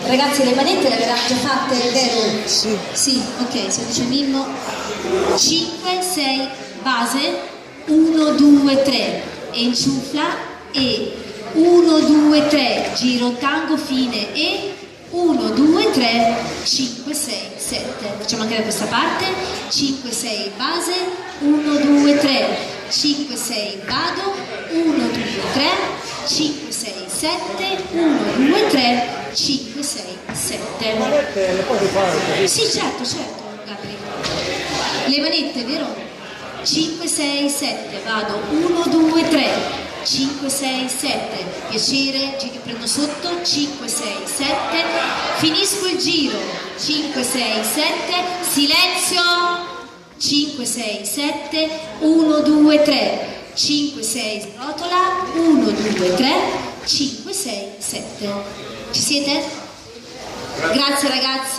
Ragazzi, le manette le avevamo già fatte, vero? Sì. Sì, ok, se dice Mimmo. 5, 6, base, 1, 2, 3, e inciufla, e 1, 2, 3, giro tango fine, e 1, 2, 3, 5, 6, 7. Facciamo anche da questa parte. 5, 6, base, 1, 2, 3, 5, 6, vado, 1, 2, 3, 5, 6, 7, 1, 2, 3, 5, 6, 7. Le manette le puoi fare? Sì, certo, Gabri. Le manette, vero? 5, 6, 7, vado, 1, 2, 3, 5, 6, 7, piacere, prendo sotto, 5, 6, 7, finisco il giro, 5, 6, 7, silenzio, 5, 6, 7, 1, 2, 3, 5, 6, rotola, 1, 2, 3, 5, 6, 7. Ci siete? Grazie ragazzi.